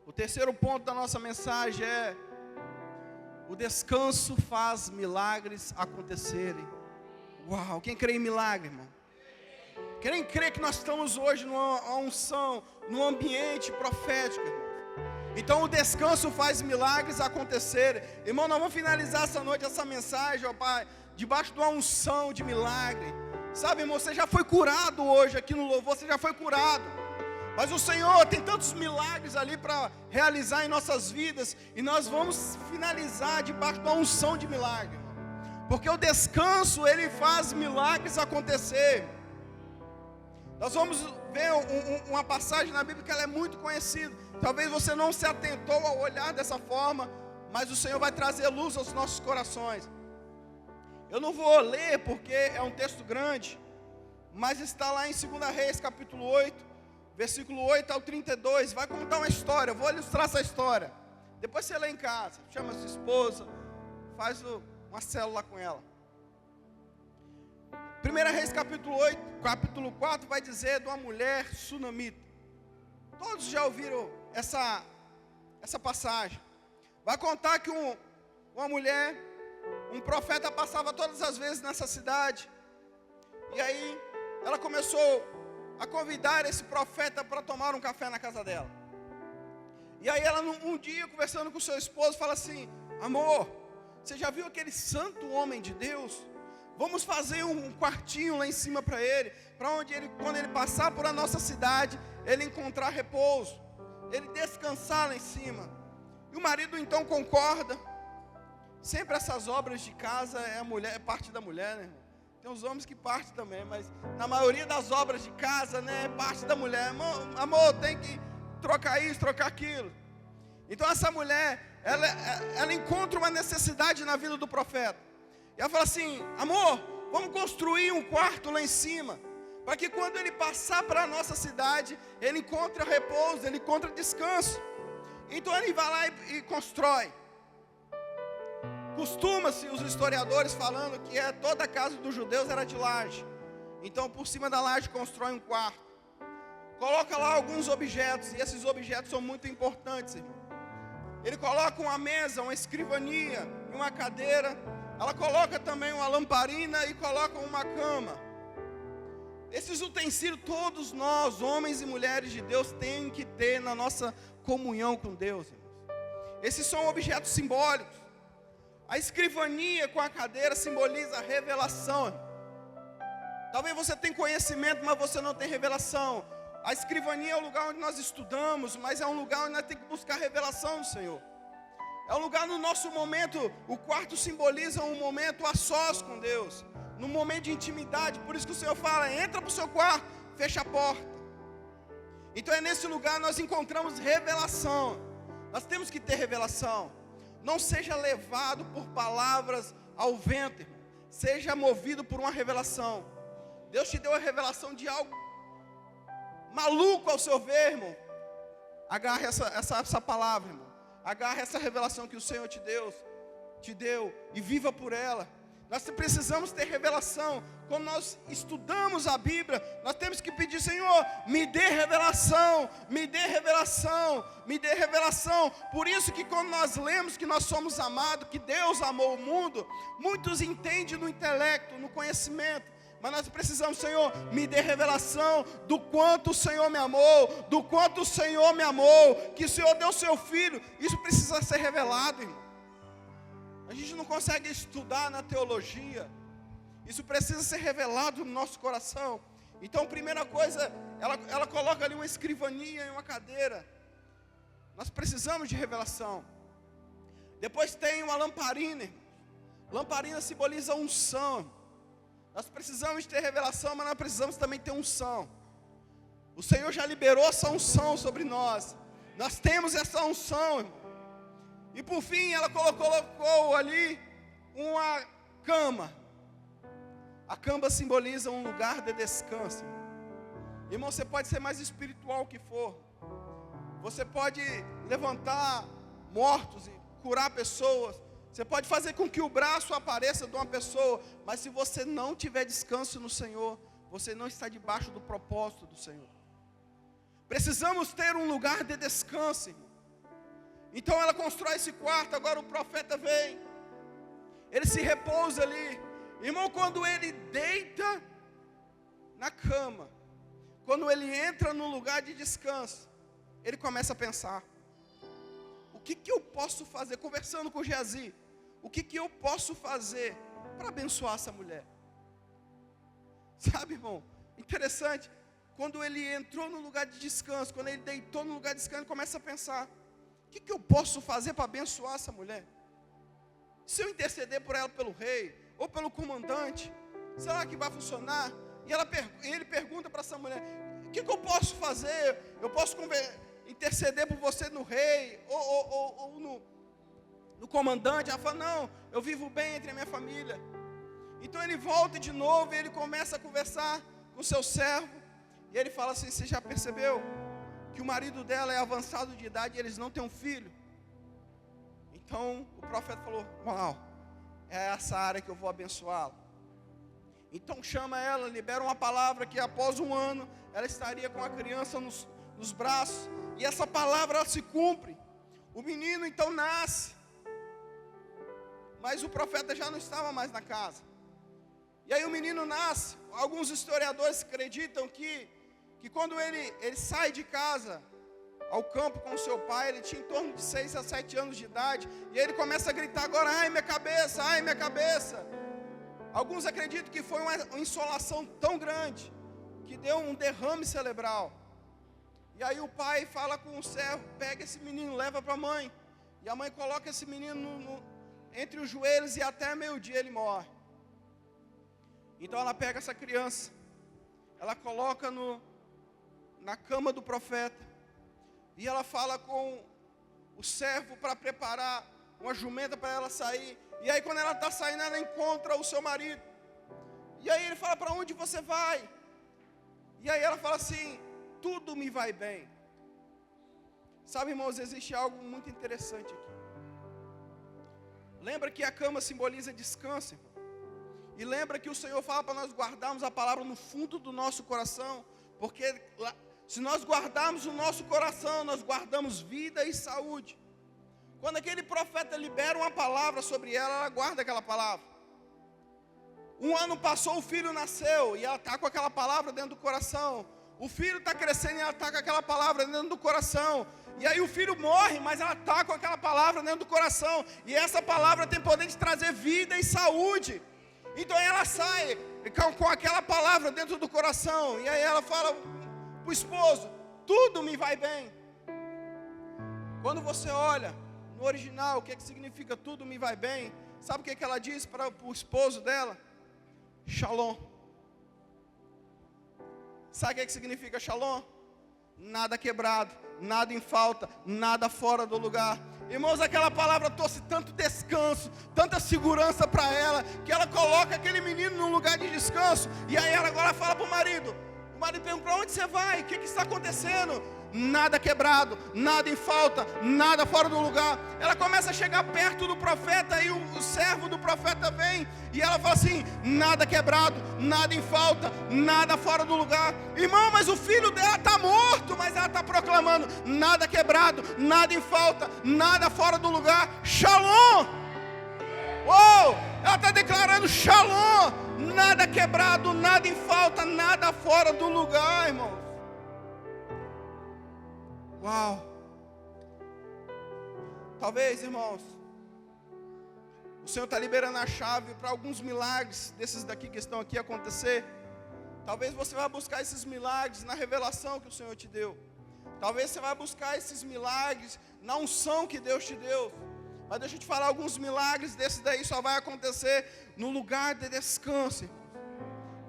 O terceiro ponto da nossa mensagem é: o descanso faz milagres acontecerem. Uau, quem crê em milagre, irmão? Quem crê que nós estamos hoje numa unção, num ambiente profético, irmão? Então o descanso faz milagres acontecerem. Irmão, nós vamos finalizar essa noite, essa mensagem, ó Pai, debaixo de uma unção de milagre. Sabe, irmão, você já foi curado hoje aqui no louvor, você já foi curado. Mas o Senhor tem tantos milagres ali para realizar em nossas vidas. E nós vamos finalizar debaixo de uma unção de milagre, irmão. Porque o descanso, ele faz milagres acontecer. Nós vamos ver uma passagem na Bíblia que ela é muito conhecida. Talvez você não se atentou ao olhar dessa forma, mas o Senhor vai trazer luz aos nossos corações. Eu não vou ler porque é um texto grande, mas está lá em 2 Reis, capítulo 8, versículo 8 ao 32. Vai contar uma história, eu vou ilustrar essa história. Depois você lê em casa, chama a sua esposa, faz uma célula com ela. 1 Reis, capítulo 8, capítulo 4, vai dizer de uma mulher sunamita. Todos já ouviram essa passagem. Vai contar que uma mulher, um profeta passava todas as vezes nessa cidade. E aí ela começou a convidar esse profeta para tomar um café na casa dela. E aí ela um dia, conversando com seu esposo, fala assim: amor, você já viu aquele santo homem de Deus? Vamos fazer um quartinho lá em cima para ele, quando ele passar por a nossa cidade, ele encontrar repouso, ele descansar lá em cima. E o marido então concorda. Sempre essas obras de casa é parte da mulher, né? Tem os homens que partem também, mas na maioria das obras de casa, né, parte da mulher. Amor, tem que trocar isso, trocar aquilo. Então essa mulher, ela encontra uma necessidade na vida do profeta. E ela fala assim: amor, vamos construir um quarto lá em cima, para que quando ele passar para a nossa cidade, ele encontre repouso, ele encontre descanso. Então ele vai lá e constrói. Costuma-se os historiadores falando que toda a casa dos judeus era de laje. Então por cima da laje constrói um quarto. Coloca lá alguns objetos, e esses objetos são muito importantes, irmão. Ele coloca uma mesa, uma escrivania e uma cadeira. Ela coloca também uma lamparina e coloca uma cama. Esses utensílios todos nós, homens e mulheres de Deus, temos que ter na nossa comunhão com Deus, irmãos. Esses são objetos simbólicos. A escrivania com a cadeira simboliza a revelação, irmão. Talvez você tenha conhecimento, mas você não tem revelação. A escrivania é o lugar onde nós estudamos, mas é um lugar onde nós temos que buscar a revelação do Senhor. É um lugar no nosso momento. O quarto simboliza um momento a sós com Deus, num momento de intimidade. Por isso que o Senhor fala: entra para o seu quarto, fecha a porta. Então é nesse lugar que nós encontramos revelação. Nós temos que ter revelação. Não seja levado por palavras ao vento, irmão. Seja movido por uma revelação. Deus te deu a revelação de algo maluco ao seu ver, irmão. Agarre essa palavra, irmão. Agarre essa revelação que o Senhor te deu e viva por ela. Nós precisamos ter revelação. Quando nós estudamos a Bíblia, nós temos que pedir: Senhor, me dê revelação, me dê revelação, me dê revelação. Por isso que quando nós lemos que nós somos amados, que Deus amou o mundo, muitos entendem no intelecto, no conhecimento. Mas nós precisamos: Senhor, me dê revelação do quanto o Senhor me amou, do quanto o Senhor me amou, que o Senhor deu o seu Filho. Isso precisa ser revelado, irmão. A gente não consegue estudar na teologia. Isso precisa ser revelado no nosso coração. Então, primeira coisa, ela coloca ali uma escrivania e uma cadeira. Nós precisamos de revelação. Depois tem uma lamparina, irmão. Lamparina simboliza unção. Nós precisamos ter revelação, mas nós precisamos também ter unção. O Senhor já liberou essa unção sobre nós. Nós temos essa unção, irmão. E por fim, ela colocou ali uma cama. A cama simboliza um lugar de descanso. Irmão, você pode ser mais espiritual que for. Você pode levantar mortos e curar pessoas. Você pode fazer com que o braço apareça de uma pessoa. Mas se você não tiver descanso no Senhor, você não está debaixo do propósito do Senhor. Precisamos ter um lugar de descanso, irmão. Então ela constrói esse quarto. Agora o profeta vem. Ele se repousa ali. Irmão, quando ele deita na cama, quando ele entra no lugar de descanso, ele começa a pensar: o que eu posso fazer? Conversando com Geazi, o que eu posso fazer para abençoar essa mulher? Sabe, irmão, interessante. Quando ele entrou no lugar de descanso, quando ele deitou no lugar de descanso, ele começa a pensar: o que eu posso fazer para abençoar essa mulher? Se eu interceder por ela pelo rei, ou pelo comandante, será que vai funcionar? E ele pergunta para essa mulher: o que eu posso fazer? Eu posso interceder por você no rei, ou no comandante? Ela fala: não, eu vivo bem entre a minha família. Então ele volta de novo e ele começa a conversar com seu servo. E ele fala assim: você já percebeu que o marido dela é avançado de idade e eles não têm um filho? Então o profeta falou: uau, é essa área que eu vou abençoá-la. Então chama ela, libera uma palavra que após um ano ela estaria com a criança nos braços. E essa palavra ela se cumpre. O menino então nasce. Mas o profeta já não estava mais na casa. E aí o menino nasce. Alguns historiadores acreditam que quando ele sai de casa ao campo com seu pai, ele tinha em torno de 6 a 7 anos de idade, e ele começa a gritar agora: ai minha cabeça, ai minha cabeça. Alguns acreditam que foi uma insolação tão grande, que deu um derrame cerebral. E aí o pai fala com o servo: pega esse menino, leva para a mãe. E a mãe coloca esse menino entre os joelhos, e até meio-dia ele morre. Então ela pega essa criança, ela coloca na cama do profeta, e ela fala com o servo para preparar uma jumenta para ela sair. E aí quando ela está saindo, ela encontra o seu marido. E aí ele fala: para onde você vai? E aí ela fala assim: tudo me vai bem. Sabe, irmãos, existe algo muito interessante aqui. Lembra que a cama simboliza descanso, irmão? E lembra que o Senhor fala para nós guardarmos a palavra no fundo do nosso coração, porque se nós guardarmos o nosso coração, nós guardamos vida e saúde. Quando aquele profeta libera uma palavra sobre ela, ela guarda aquela palavra. Um ano passou, o filho nasceu, e ela está com aquela palavra dentro do coração. O filho está crescendo e ela está com aquela palavra dentro do coração. E aí o filho morre, mas ela está com aquela palavra dentro do coração. E essa palavra tem poder de trazer vida e saúde. Então ela sai com aquela palavra dentro do coração. E aí ela fala para o esposo: tudo me vai bem. Quando você olha no original, o que significa tudo me vai bem? Sabe o que ela diz para o esposo dela? Shalom. Sabe o que significa shalom? Nada quebrado, nada em falta, nada fora do lugar. Irmãos, aquela palavra trouxe tanto descanso, tanta segurança para ela, que ela coloca aquele menino num lugar de descanso. E aí ela agora fala para o marido pergunta: para onde você vai? O que está acontecendo? Nada quebrado, nada em falta, nada fora do lugar. Ela começa a chegar perto do profeta, e o servo do profeta vem, e ela fala assim: nada quebrado, nada em falta, nada fora do lugar. Irmão, mas o filho dela está morto, mas ela está proclamando: nada quebrado, nada em falta, nada fora do lugar. Shalom! Oh, ela está declarando shalom, nada quebrado, nada em falta, nada fora do lugar, irmão. Uau! Talvez, irmãos, o Senhor está liberando a chave para alguns milagres desses daqui que estão aqui acontecer. Talvez você vá buscar esses milagres na revelação que o Senhor te deu. Talvez você vá buscar esses milagres na unção que Deus te deu. Mas deixa eu te falar, alguns milagres desses daí só vai acontecer no lugar de descanso, irmãos.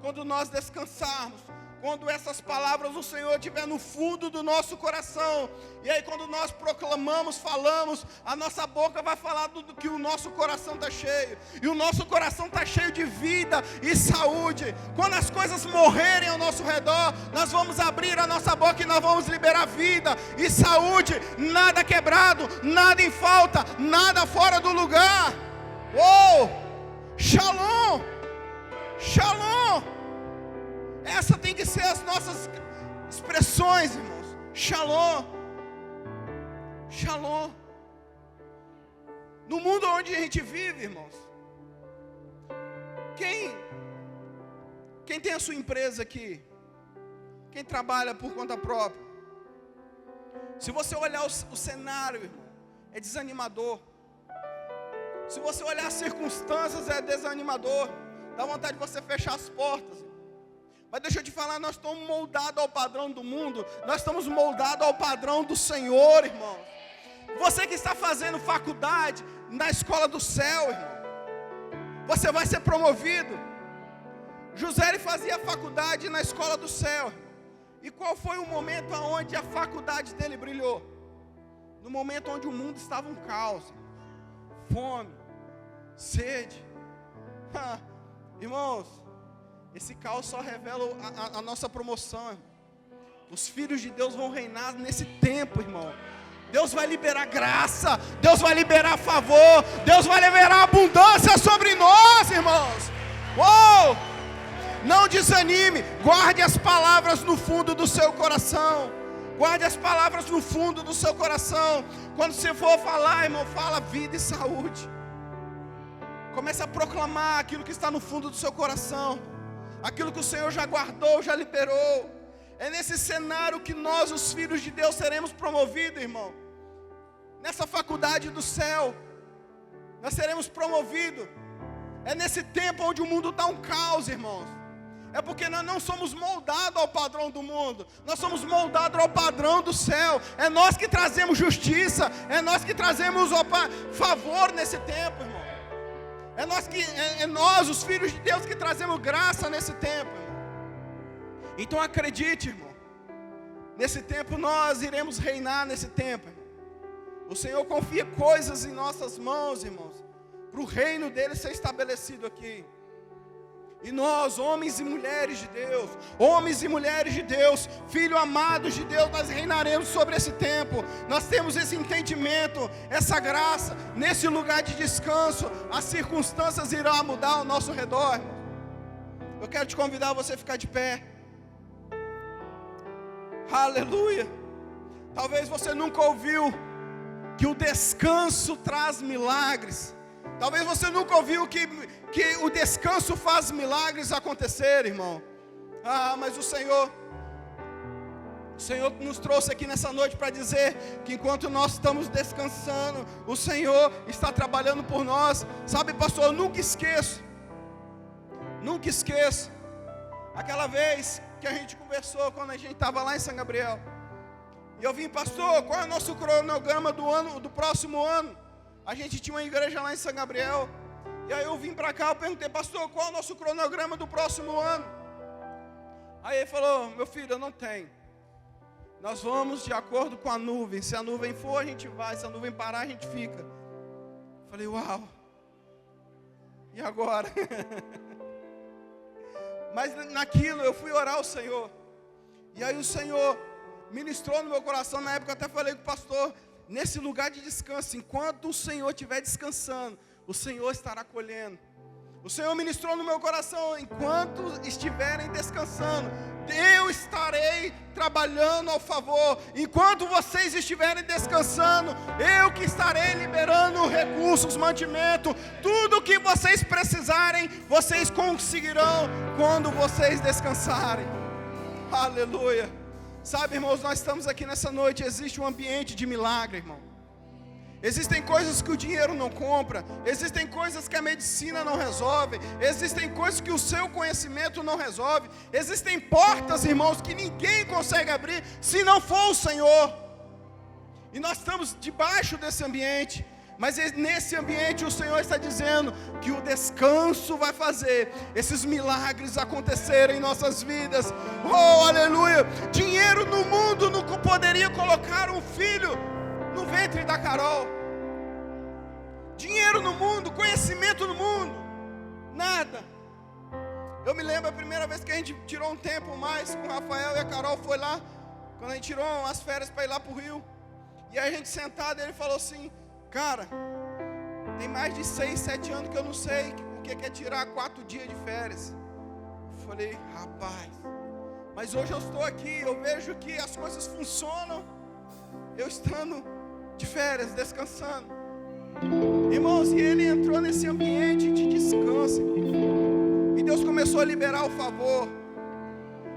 Quando nós descansarmos, quando essas palavras do Senhor estiver no fundo do nosso coração. E aí quando nós proclamamos, falamos, a nossa boca vai falar do que o nosso coração está cheio. E o nosso coração está cheio de vida e saúde. Quando as coisas morrerem ao nosso redor, nós vamos abrir a nossa boca e nós vamos liberar vida e saúde. Nada quebrado, nada em falta, nada fora do lugar. Oh! Shalom! Shalom! Essa tem que ser as nossas expressões, irmãos. Shalom. Shalom. No mundo onde a gente vive, irmãos, quem tem a sua empresa aqui? Quem trabalha por conta própria? Se você olhar o cenário, irmão, é desanimador. Se você olhar as circunstâncias, é desanimador. Dá vontade de você fechar as portas, irmão. Mas deixa eu te falar, nós estamos moldados ao padrão do mundo, nós estamos moldados ao padrão do Senhor, irmão. Você que está fazendo faculdade na escola do céu, irmão, você vai ser promovido. José fazia faculdade na escola do céu. E qual foi o momento onde a faculdade dele brilhou? No momento onde o mundo estava um caos, fome, sede. Irmãos, esse caos só revela a nossa promoção, irmão. Os filhos de Deus vão reinar nesse tempo, irmão. Deus vai liberar graça, Deus vai liberar favor, Deus vai liberar abundância sobre nós, irmãos. Uou! Não desanime, guarde as palavras no fundo do seu coração. Guarde as palavras no fundo do seu coração. Quando você for falar, irmão, fala vida e saúde. Comece a proclamar aquilo que está no fundo do seu coração. Aquilo que o Senhor já guardou, já liberou. É nesse cenário que nós, os filhos de Deus, seremos promovidos, irmão. Nessa faculdade do céu, nós seremos promovidos. É nesse tempo onde o mundo está um caos, irmãos. É porque nós não somos moldados ao padrão do mundo. Nós somos moldados ao padrão do céu. É nós que trazemos justiça. É nós que trazemos favor nesse tempo, irmão. É nós, os filhos de Deus, que trazemos graça nesse tempo, irmão. Então acredite, irmão. Nesse tempo nós iremos reinar nesse tempo, irmão. O Senhor confia coisas em nossas mãos, irmãos, para o reino dele ser estabelecido aqui. E nós, homens e mulheres de Deus, filhos amados de Deus, nós reinaremos sobre esse tempo. Nós temos esse entendimento, essa graça, nesse lugar de descanso. As circunstâncias irão mudar ao nosso redor. Eu quero te convidar a você ficar de pé. Aleluia. Talvez você nunca ouviu que o descanso traz milagres. Talvez você nunca ouviu que o descanso faz milagres acontecer, irmão. Mas o Senhor nos trouxe aqui nessa noite para dizer que enquanto nós estamos descansando, o Senhor está trabalhando por nós. Sabe, pastor, eu nunca esqueço aquela vez que a gente conversou quando a gente estava lá em São Gabriel. E eu vim, pastor, qual é o nosso cronograma do próximo ano? A gente tinha uma igreja lá em São Gabriel. E aí eu vim para cá, eu perguntei, pastor, qual é o nosso cronograma do próximo ano? Aí ele falou, meu filho, eu não tenho. Nós vamos de acordo com a nuvem. Se a nuvem for, a gente vai. Se a nuvem parar, a gente fica. Eu falei, uau. E agora? Mas naquilo eu fui orar ao Senhor. E aí o Senhor ministrou no meu coração. Na época eu até falei com o pastor, nesse lugar de descanso, enquanto o Senhor estiver descansando, o Senhor estará colhendo. O Senhor ministrou no meu coração, enquanto estiverem descansando, eu estarei trabalhando ao favor. Enquanto vocês estiverem descansando, eu que estarei liberando recursos, mantimento, tudo o que vocês precisarem, vocês conseguirão quando vocês descansarem. Aleluia. Sabe, irmãos, nós estamos aqui nessa noite, existe um ambiente de milagre, irmão. Existem coisas que o dinheiro não compra, existem coisas que a medicina não resolve, existem coisas que o seu conhecimento não resolve, existem portas, irmãos, que ninguém consegue abrir se não for o Senhor. E nós estamos debaixo desse ambiente, mas nesse ambiente o Senhor está dizendo que o descanso vai fazer esses milagres acontecerem em nossas vidas. Oh, aleluia! Dinheiro no mundo não poderia colocar um filho no ventre da Carol. Dinheiro no mundo, conhecimento no mundo, nada. Eu me lembro a primeira vez que a gente tirou um tempo mais com o Rafael e a Carol, foi lá, quando a gente tirou as férias para ir lá para o Rio. E aí a gente sentado, ele falou assim, cara, tem mais de 6, 7 anos que eu não sei o que é tirar 4 dias de férias. Eu falei, rapaz, mas hoje eu estou aqui, eu vejo que as coisas funcionam, eu estando de férias, descansando. Irmãos, e ele entrou nesse ambiente de descanso. E Deus começou a liberar o favor.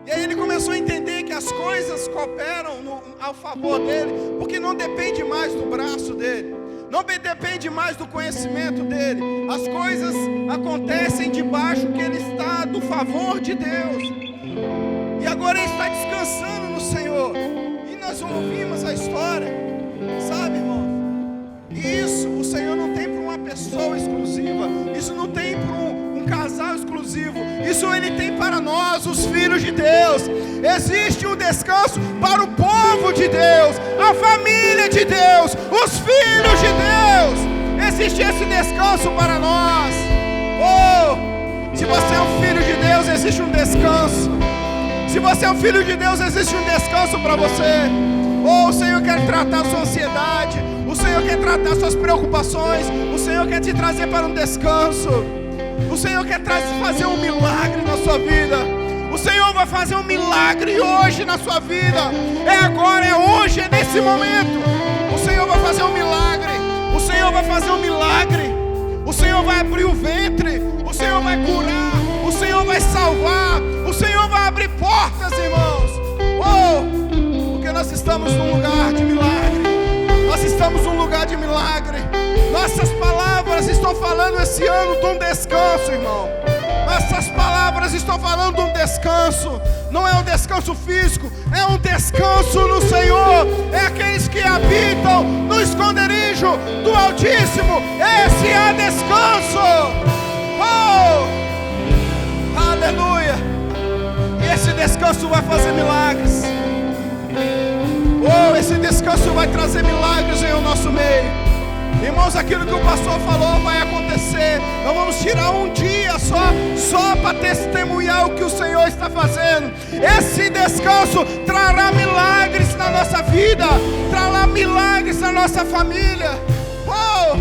E aí ele começou a entender que as coisas cooperam ao favor dele, porque não depende mais do braço dele, não depende mais do conhecimento dele. As coisas acontecem debaixo que ele está do favor de Deus. E agora ele está descansando no Senhor. E nós ouvimos a história, sabe, irmão? E isso o Senhor não tem para uma pessoa exclusiva, isso não tem para um casal exclusivo, isso Ele tem para nós, os filhos de Deus. Existe um descanso para o povo de Deus, a família de Deus, os filhos de Deus. Existe esse descanso para nós. Oh, se você é um filho de Deus, existe um descanso. Se você é um filho de Deus, existe um descanso para você. Oh, o Senhor quer tratar a sua ansiedade, o Senhor quer tratar suas preocupações, o Senhor quer te trazer para um descanso. O Senhor quer fazer um milagre na sua vida. O Senhor vai fazer um milagre hoje na sua vida. É agora, é hoje, é nesse momento. O Senhor vai fazer um milagre. O Senhor vai fazer um milagre. O Senhor vai abrir o ventre. O Senhor vai curar. O Senhor vai salvar. O Senhor vai abrir portas, irmãos. Oh, porque nós estamos num lugar de milagre. Nós estamos num lugar de milagre. Nossas palavras estão falando esse ano de um descanso, irmão. Nossas palavras estão falando de um descanso. Não é um descanso físico, é um descanso no Senhor. É aqueles que habitam no esconderijo do Altíssimo. Esse é descanso. vai trazer milagres em o nosso meio. Irmãos, aquilo que o pastor falou vai acontecer. Nós vamos tirar um dia só para testemunhar o que o Senhor está fazendo. Esse descanso trará milagres na nossa vida, trará milagres na nossa família. Oh!